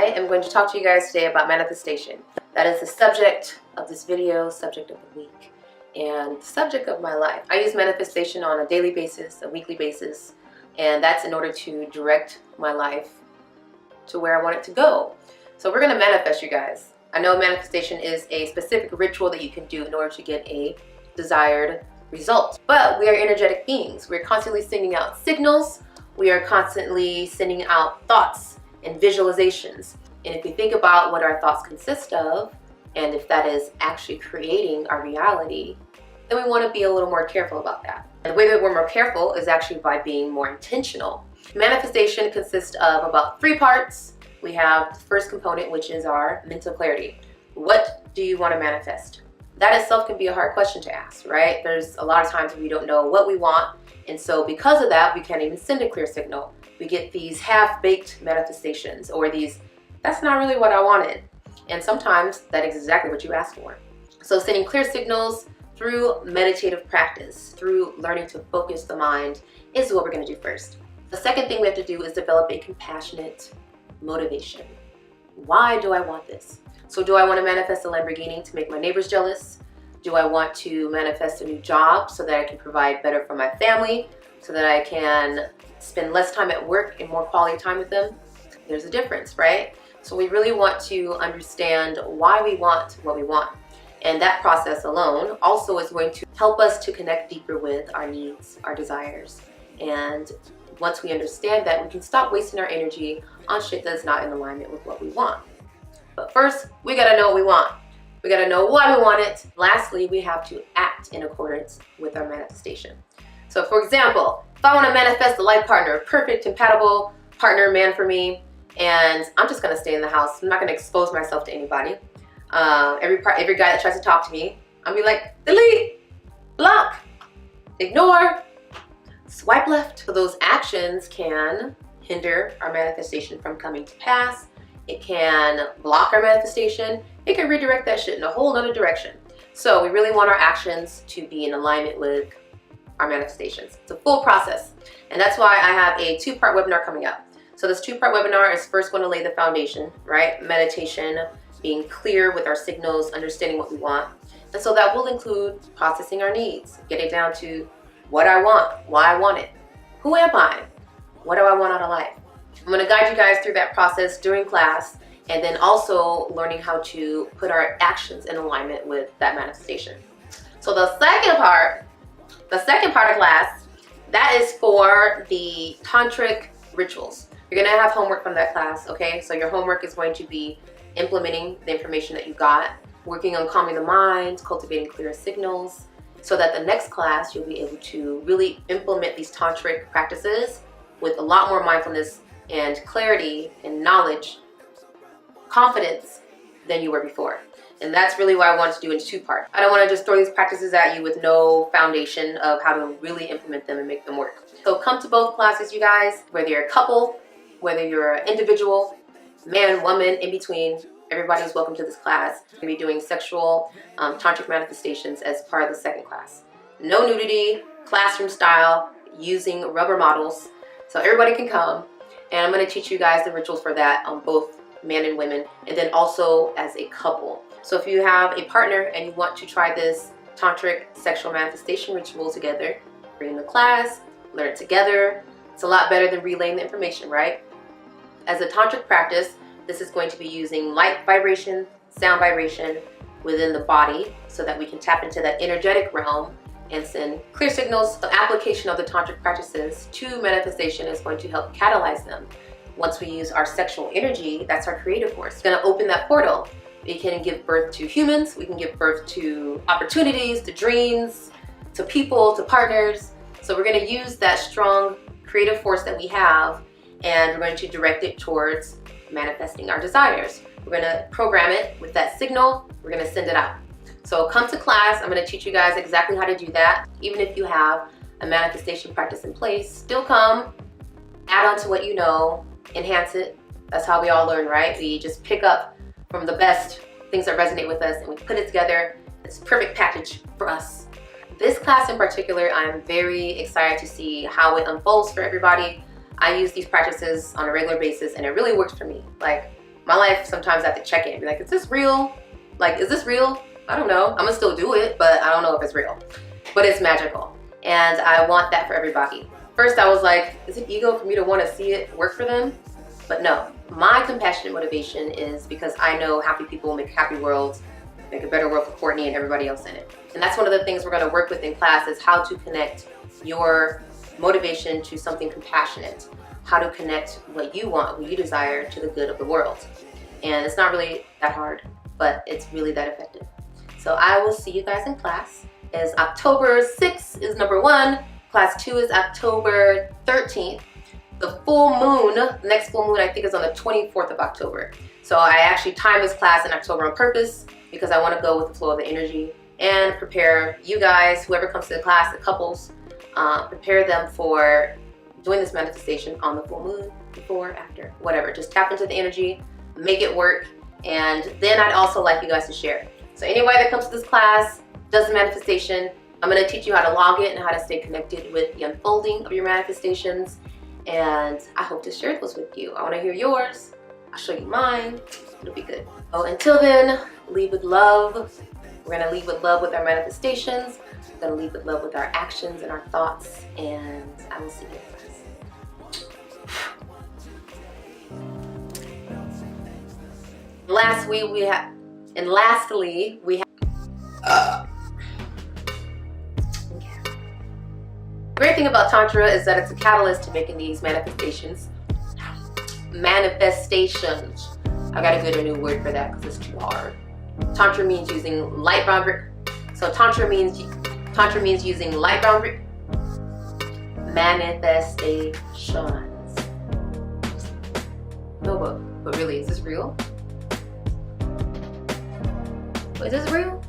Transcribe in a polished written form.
am going to talk to you guys today about manifestation. That is the subject of this video, subject of the week, and the subject of my life. I use manifestation on a daily basis, a weekly basis, and that's in order to direct my life to where I want it to go. So we're going to manifest, you guys. I know manifestation is a specific ritual that you can do in order to get a desired result. But we are energetic beings. We're constantly sending out signals. We are constantly sending out thoughts and visualizations. And if we think about what our thoughts consist of, and if that is actually creating our reality, then we want to be a little more careful about that. And the way that we're more careful is actually by being more intentional. Manifestation consists of about 3 parts. We have the first component, which is our mental clarity. What do you want to manifest? That itself can be a hard question to ask, right? There's a lot of times we don't know what we want. And so because of that, we can't even send a clear signal. We get these half-baked manifestations or these, that's not really what I wanted. And sometimes that is exactly what you asked for. So sending clear signals through meditative practice, through learning to focus the mind is what we're going to do first. The second thing we have to do is develop a compassionate motivation. Why do I want this? So do I want to manifest a Lamborghini to make my neighbors jealous? Do I want to manifest a new job so that I can provide better for my family, so that I can spend less time at work and more quality time with them? There's a difference, right? So we really want to understand why we want what we want. And that process alone also is going to help us to connect deeper with our needs, our desires. And once we understand that, we can stop wasting our energy on shit that's not in alignment with what we want. But first, we gotta know what we want. We gotta know why we want it. Lastly, we have to act in accordance with our manifestation. So for example, if I wanna manifest a life partner, a perfect, compatible partner, man for me, and I'm just gonna stay in the house. I'm not gonna expose myself to anybody. Every guy that tries to talk to me, I'll be like, delete, block, ignore, swipe left. So those actions can hinder our manifestation from coming to pass. It can block our manifestation. It can redirect that shit in a whole other direction. So we really want our actions to be in alignment with our manifestations. It's a full process. And that's why I have a 2-part webinar coming up. So this 2-part webinar is first going to lay the foundation, right? Meditation, being clear with our signals, understanding what we want. And so that will include processing our needs, getting down to what I want, why I want it, who am I, what do I want out of life. I'm going to guide you guys through that process during class, and then also learning how to put our actions in alignment with that manifestation. So the second part of class, that is for the tantric rituals. You're going to have homework from that class, okay? So your homework is going to be implementing the information that you got, working on calming the mind, cultivating clear signals, so that the next class you'll be able to really implement these tantric practices with a lot more mindfulness and clarity and knowledge, confidence than you were before. And that's really why I wanted to do it in 2 parts. I don't want to just throw these practices at you with no foundation of how to really implement them and make them work. So come to both classes, you guys, whether you're a couple, whether you're an individual, man, woman, in between, everybody's welcome to this class. We're going to be doing sexual tantric manifestations as part of the second class. No nudity, classroom style, using rubber models. So everybody can come. And I'm going to teach you guys the rituals for that on both men and women, and then also as a couple. So if you have a partner and you want to try this tantric sexual manifestation ritual together, bring in the class, learn it together. It's a lot better than relaying the information, right? As a tantric practice, this is going to be using light vibration, sound vibration within the body so that we can tap into that energetic realm and send clear signals. The application of the tantric practices to manifestation is going to help catalyze them. Once we use our sexual energy, that's our creative force. It's going to open that portal. We can give birth to humans, we can give birth to opportunities, to dreams, to people, to partners. So we're going to use that strong creative force that we have, and we're going to direct it towards manifesting our desires. We're going to program it with that signal. We're going to send it out. So come to class. I'm going to teach you guys exactly how to do that. Even if you have a manifestation practice in place, still come, add on to what you know, enhance it. That's how we all learn, right? We just pick up from the best things that resonate with us and we put it together. It's a perfect package for us. This class in particular, I'm very excited to see how it unfolds for everybody. I use these practices on a regular basis and it really works for me. Like, my life, sometimes I have to check in and be like, is this real? Like, is this real? I don't know. I'm gonna still do it, but I don't know if it's real. But it's magical. And I want that for everybody. First I was like, is it ego for me to want to see it work for them? But no, my compassionate motivation is because I know happy people make happy worlds, make a better world for Courtney and everybody else in it. And that's one of the things we're going to work with in class, is how to connect your motivation to something compassionate, how to connect what you want, what you desire, to the good of the world. And it's not really that hard, but it's really that effective. So I will see you guys in class. As October 6th is number 1, class 2 is October 13th. The full moon, the next full moon I think is on the 24th of October. So I actually timed this class in October on purpose because I want to go with the flow of the energy and prepare you guys, whoever comes to the class, the couples, prepare them for doing this manifestation on the full moon, before, after, whatever. Just tap into the energy, make it work, and then I'd also like you guys to share. So anybody that comes to this class, does the manifestation, I'm going to teach you how to log it and how to stay connected with the unfolding of your manifestations. And I hope to share those with you. I want to hear yours. I'll show you mine. It'll be good. Oh, until then, lead with love. We're going to lead with love with our manifestations. We're going to lead with love with our actions and our thoughts. And I will see you guys. Lastly, we have. The great thing about Tantra is that it's a catalyst to making these manifestations. I gotta get a new word for that because it's too hard. Tantra means using light boundary. So Tantra means using light boundary manifestations. No, but really, is this real? Is this real?